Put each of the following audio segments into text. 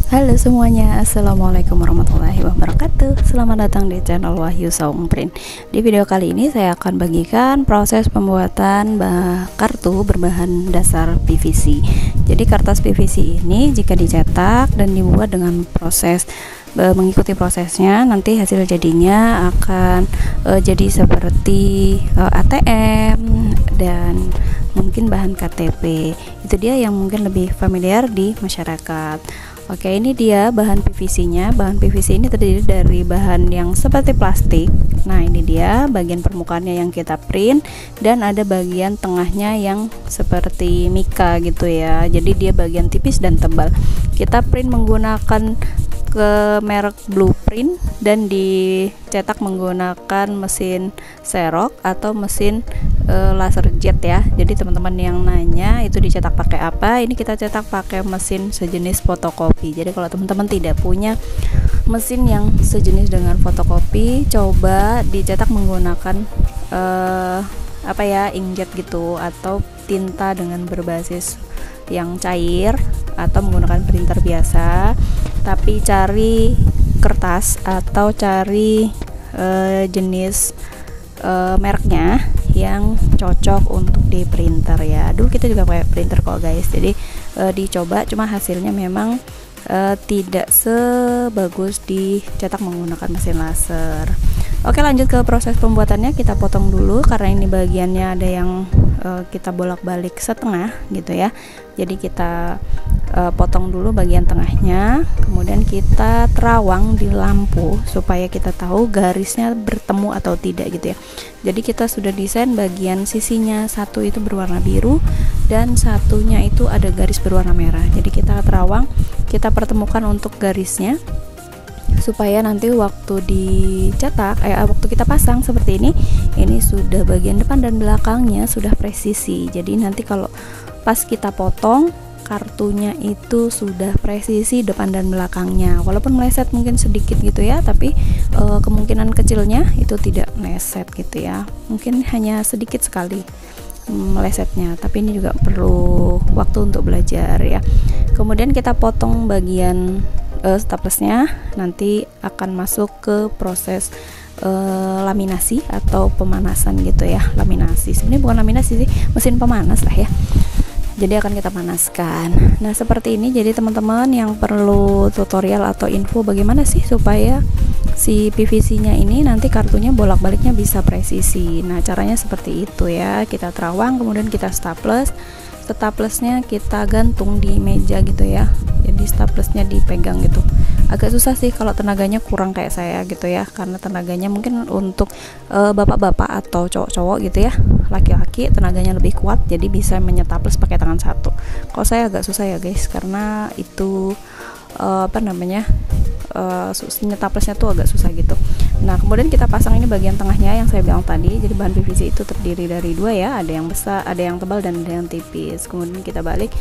Halo semuanya, Assalamualaikum warahmatullahi wabarakatuh. Selamat datang di channel Wahyu Saung Print. Di video kali ini saya akan bagikan proses pembuatan kartu berbahan dasar PVC. Jadi kertas PVC ini jika dicetak dan dibuat dengan proses mengikuti prosesnya, nanti hasil jadinya akan jadi seperti ATM dan mungkin bahan KTP. Itu dia yang mungkin lebih familiar di masyarakat. Oke, ini dia bahan PVC-nya. Bahan PVC ini terdiri dari bahan yang seperti plastik. Nah, ini dia bagian permukaannya yang kita print, dan ada bagian tengahnya yang seperti mika gitu ya. Jadi dia bagian tipis dan tebal. Kita print menggunakan ke merek Blueprint dan dicetak menggunakan mesin serok atau mesin laser jet ya. Jadi teman-teman yang nanya itu dicetak pakai apa, ini kita cetak pakai mesin sejenis fotokopi. Jadi kalau teman-teman tidak punya mesin yang sejenis dengan fotokopi, coba dicetak menggunakan inkjet gitu, atau tinta dengan berbasis yang cair, atau menggunakan printer biasa. Tapi cari kertas atau cari jenis mereknya yang cocok untuk di printer ya. Dulu kita juga pakai printer kok guys, jadi dicoba, cuma hasilnya memang tidak sebagus dicetak menggunakan mesin laser. Oke, lanjut ke proses pembuatannya. Kita potong dulu karena ini bagiannya ada yang kita bolak-balik setengah gitu ya. Jadi kita potong dulu bagian tengahnya, kemudian kita terawang di lampu supaya kita tahu garisnya bertemu atau tidak gitu ya. Jadi kita sudah desain bagian sisinya, satu itu berwarna biru dan satunya itu ada garis berwarna merah. Jadi kita terawang, kita pertemukan untuk garisnya supaya nanti waktu dicetak waktu kita pasang seperti ini sudah bagian depan dan belakangnya sudah presisi. Jadi nanti kalau pas kita potong, kartunya itu sudah presisi depan dan belakangnya. Walaupun meleset mungkin sedikit gitu ya, tapi kemungkinan kecilnya itu tidak meleset gitu ya. Mungkin hanya sedikit sekali melesetnya, tapi ini juga perlu waktu untuk belajar ya. Kemudian kita potong bagian staplesnya, nanti akan masuk ke proses laminasi atau pemanasan gitu ya. Laminasi sebenarnya bukan laminasi sih, mesin pemanas lah ya. Jadi akan kita panaskan. Nah seperti ini. Jadi teman-teman yang perlu tutorial atau info bagaimana sih supaya si PVC nya ini nanti kartunya bolak-baliknya bisa presisi. Nah caranya seperti itu ya. Kita terawang, kemudian kita staples. Staplesnya kita gantung di meja gitu ya. Jadi staplesnya dipegang gitu. Agak susah sih kalau tenaganya kurang kayak saya gitu ya, karena tenaganya mungkin untuk bapak-bapak atau cowok-cowok gitu ya. Laki-laki tenaganya lebih kuat, jadi bisa menyetaples pakai tangan satu. Kalau saya agak susah ya guys, karena itu nyetaplesnya tuh agak susah gitu. Nah kemudian kita pasang ini bagian tengahnya yang saya bilang tadi. Jadi bahan PVC itu terdiri dari dua ya, ada yang besar, ada yang tebal dan ada yang tipis. Kemudian kita balik.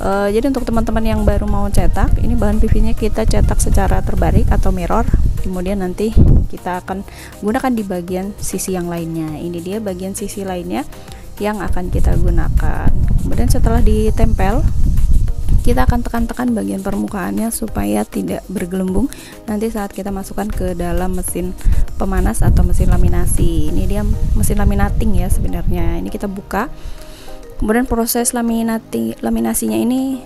Jadi untuk teman-teman yang baru mau cetak, ini bahan PVC nya kita cetak secara terbalik atau mirror. Kemudian nanti kita akan gunakan di bagian sisi yang lainnya. Ini dia bagian sisi lainnya yang akan kita gunakan. Kemudian setelah ditempel, kita akan tekan-tekan bagian permukaannya supaya tidak bergelembung nanti saat kita masukkan ke dalam mesin pemanas atau mesin laminasi. Ini dia mesin laminating ya sebenarnya. Ini kita buka, kemudian proses laminasinya ini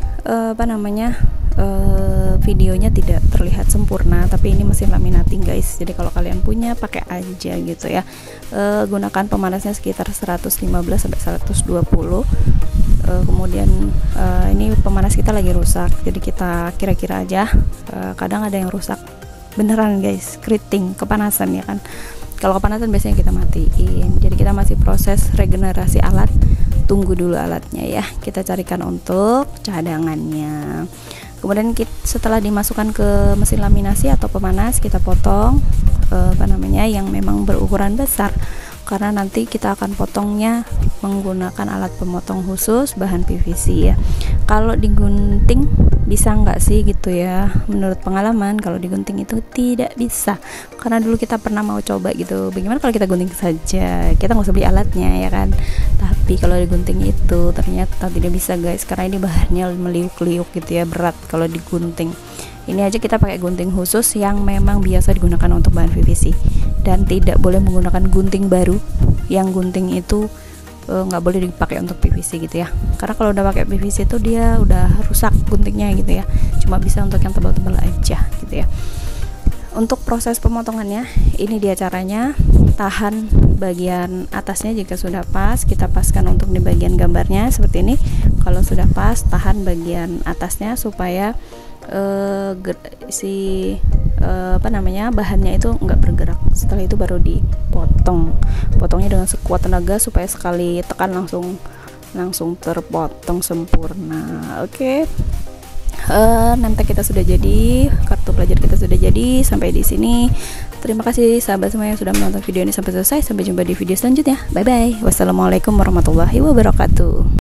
videonya tidak terlihat sempurna, tapi ini mesin laminating guys. Jadi kalau kalian punya pakai aja gitu ya. Gunakan pemanasnya sekitar 115 sampai 120. Kemudian ini pemanas kita lagi rusak, jadi kita kira-kira aja. Kadang ada yang rusak beneran guys, keriting, kepanasan ya kan. Kalau kepanasan biasanya kita matiin. Jadi kita masih proses regenerasi alat, tunggu dulu alatnya ya. Kita carikan untuk cadangannya. Kemudian setelah dimasukkan ke mesin laminasi atau pemanas, kita potong yang memang berukuran besar, karena nanti kita akan potongnya menggunakan alat pemotong khusus bahan PVC ya. Kalau digunting bisa nggak sih gitu ya, menurut pengalaman kalau digunting itu tidak bisa, karena dulu kita pernah mau coba gitu, bagaimana kalau kita gunting saja, kita nggak usah beli alatnya ya kan. Tapi kalau digunting itu ternyata tidak bisa guys, karena ini bahannya meliuk-liuk gitu ya, berat kalau digunting. Ini aja kita pakai gunting khusus yang memang biasa digunakan untuk bahan PVC, dan tidak boleh menggunakan gunting baru yang gunting itu nggak boleh dipakai untuk PVC gitu ya, karena kalau udah pakai PVC itu dia udah rusak guntingnya gitu ya, cuma bisa untuk yang tebal-tebal aja gitu ya. Untuk proses pemotongannya ini dia caranya. Tahan bagian atasnya jika sudah pas, kita paskan untuk di bagian gambarnya seperti ini. Kalau sudah pas, tahan bagian atasnya supaya bahannya itu enggak bergerak. Setelah itu baru dipotong. Potongnya dengan sekuat tenaga supaya sekali tekan langsung terpotong sempurna. Oke. Nanti kita sudah jadi, kartu pelajar kita sudah jadi. Sampai di sini. Terima kasih sahabat semua yang sudah menonton video ini sampai selesai. Sampai jumpa di video selanjutnya. Bye bye. Wassalamualaikum warahmatullahi wabarakatuh.